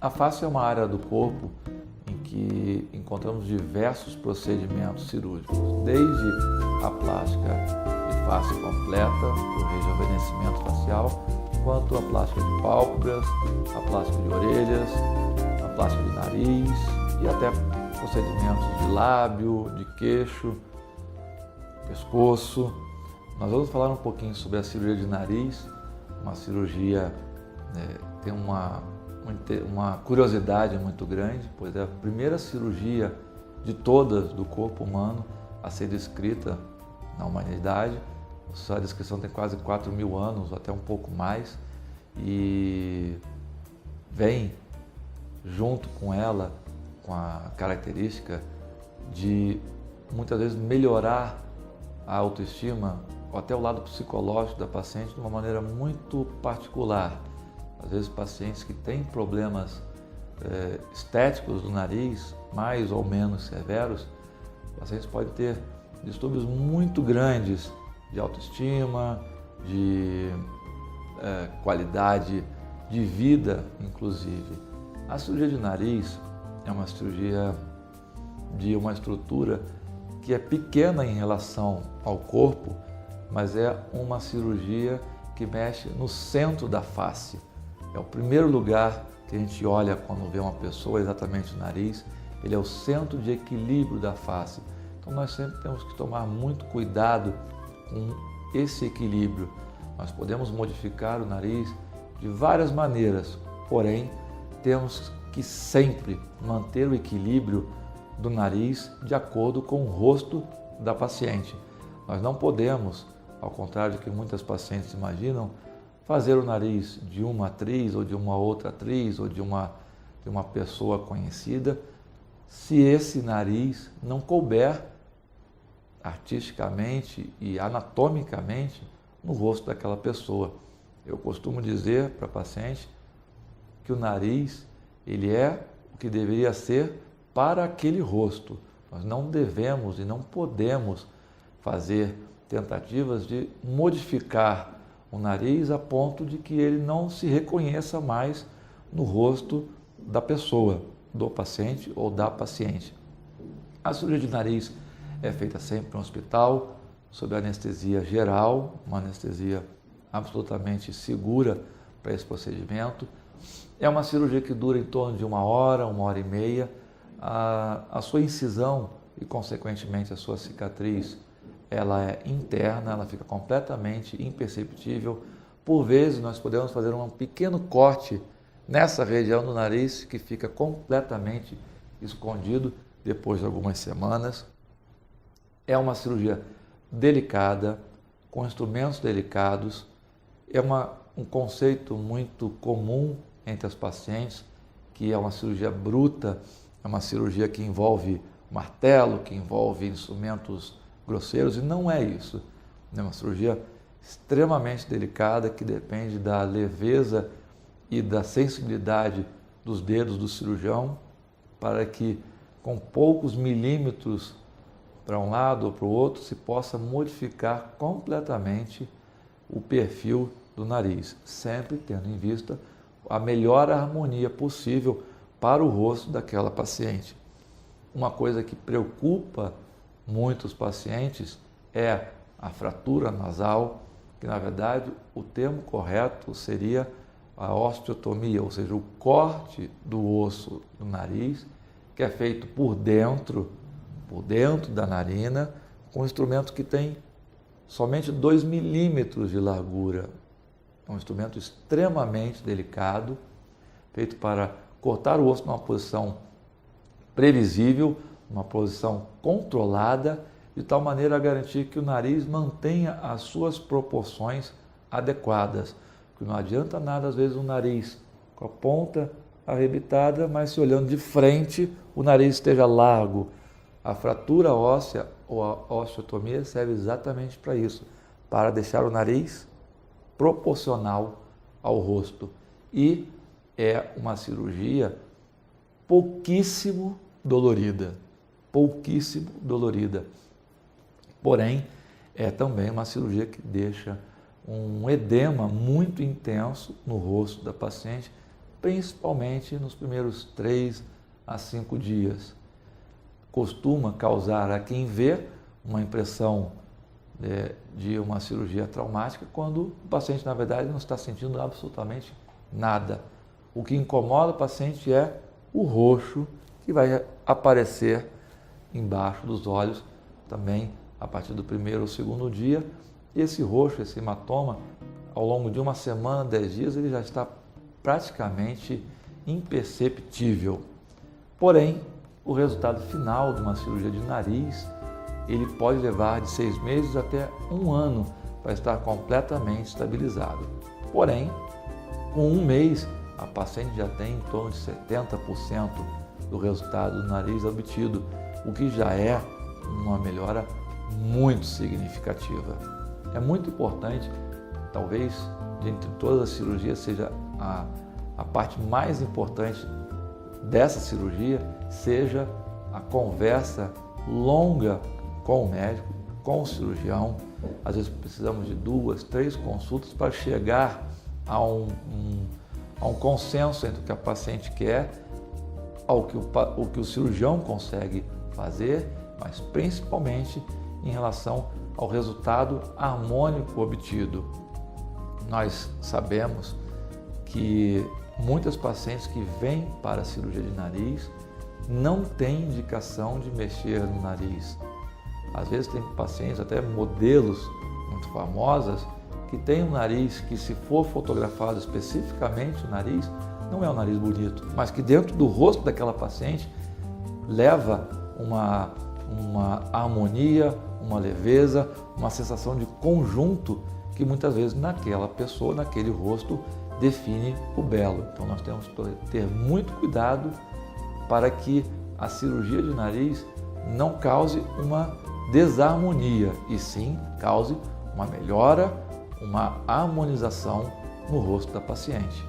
A face é uma área do corpo em que encontramos diversos procedimentos cirúrgicos, desde a plástica de face completa, o rejuvenescimento facial, quanto a plástica de pálpebras, a plástica de orelhas, a plástica de nariz e até procedimentos de lábio, de queixo, pescoço. Nós vamos falar um pouquinho sobre a cirurgia de nariz, uma cirurgia tem uma curiosidade muito grande, pois é a primeira cirurgia de todas do corpo humano a ser descrita na humanidade. Sua descrição tem quase 4.000 anos, até um pouco mais, e vem junto com ela com a característica de muitas vezes melhorar a autoestima ou até o lado psicológico da paciente de uma maneira muito particular. Às vezes pacientes que têm problemas estéticos do nariz, mais ou menos severos, pacientes podem ter distúrbios muito grandes de autoestima, de qualidade de vida, inclusive. A cirurgia de nariz é uma cirurgia de uma estrutura que é pequena em relação ao corpo, mas é uma cirurgia que mexe no centro da face. É o primeiro lugar que a gente olha quando vê uma pessoa, exatamente o nariz. Ele é o centro de equilíbrio da face. Então nós sempre temos que tomar muito cuidado com esse equilíbrio. Nós podemos modificar o nariz de várias maneiras, porém temos que sempre manter o equilíbrio do nariz de acordo com o rosto da paciente. Nós não podemos, ao contrário do que muitas pacientes imaginam, fazer o nariz de uma atriz ou de uma outra atriz ou de uma pessoa conhecida, se esse nariz não couber artisticamente e anatomicamente no rosto daquela pessoa. Eu costumo dizer para a paciente que o nariz ele é o que deveria ser para aquele rosto. Nós não devemos e não podemos fazer tentativas de modificar o nariz a ponto de que ele não se reconheça mais no rosto da pessoa, do paciente ou da paciente. A cirurgia de nariz é feita sempre no hospital, sob anestesia geral, uma anestesia absolutamente segura para esse procedimento. É uma cirurgia que dura em torno de 1 hora e meia. A sua incisão e, consequentemente, a sua cicatriz, ela é interna, ela fica completamente imperceptível. Por vezes, nós podemos fazer um pequeno corte nessa região do nariz que fica completamente escondido depois de algumas semanas. É uma cirurgia delicada, com instrumentos delicados. É um conceito muito comum entre as pacientes, que é uma cirurgia bruta, é uma cirurgia que envolve martelo, que envolve instrumentos grosseiros, e não é isso. É uma cirurgia extremamente delicada que depende da leveza e da sensibilidade dos dedos do cirurgião para que com poucos milímetros para um lado ou para o outro se possa modificar completamente o perfil do nariz, sempre tendo em vista a melhor harmonia possível para o rosto daquela paciente. Uma coisa que preocupa muitos pacientes é a fratura nasal, que na verdade o termo correto seria a osteotomia, ou seja, o corte do osso do nariz, que é feito por dentro da narina, com um instrumento que tem somente 2 milímetros de largura. É um instrumento extremamente delicado, feito para cortar o osso numa posição previsível, uma posição controlada, de tal maneira a garantir que o nariz mantenha as suas proporções adequadas. Porque não adianta nada, às vezes, um nariz com a ponta arrebitada, mas se olhando de frente, o nariz esteja largo. A fratura óssea ou a osteotomia serve exatamente para isso, para deixar o nariz proporcional ao rosto. E é uma cirurgia pouquíssimo dolorida. Porém, é também uma cirurgia que deixa um edema muito intenso no rosto da paciente, principalmente nos primeiros 3 a 5 dias. Costuma causar a quem vê uma impressão de uma cirurgia traumática quando o paciente, na verdade, não está sentindo absolutamente nada. O que incomoda o paciente é o roxo que vai aparecer embaixo dos olhos também a partir do primeiro ou segundo dia. E esse roxo, esse hematoma, ao longo de uma semana, 10 dias, ele já está praticamente imperceptível. Porém, o resultado final de uma cirurgia de nariz, ele pode levar de 6 meses até 1 ano para estar completamente estabilizado. Porém, com 1 mês, a paciente já tem em torno de 70% do resultado do nariz obtido, o que já é uma melhora muito significativa. É muito importante, talvez, dentre todas as cirurgias, seja a parte mais importante dessa cirurgia, seja a conversa longa com o médico, com o cirurgião. Às vezes precisamos de 2, 3 consultas para chegar a um consenso entre o que a paciente quer, ao que o cirurgião consegue fazer, mas principalmente em relação ao resultado harmônico obtido. Nós sabemos que muitas pacientes que vêm para a cirurgia de nariz não têm indicação de mexer no nariz. Às vezes tem pacientes, até modelos muito famosas, que têm um nariz que, se for fotografado especificamente o nariz, não é um nariz bonito, mas que dentro do rosto daquela paciente leva uma harmonia, uma leveza, uma sensação de conjunto que muitas vezes naquela pessoa, naquele rosto, define o belo. Então nós temos que ter muito cuidado para que a cirurgia de nariz não cause uma desarmonia, e sim cause uma melhora, uma harmonização no rosto da paciente.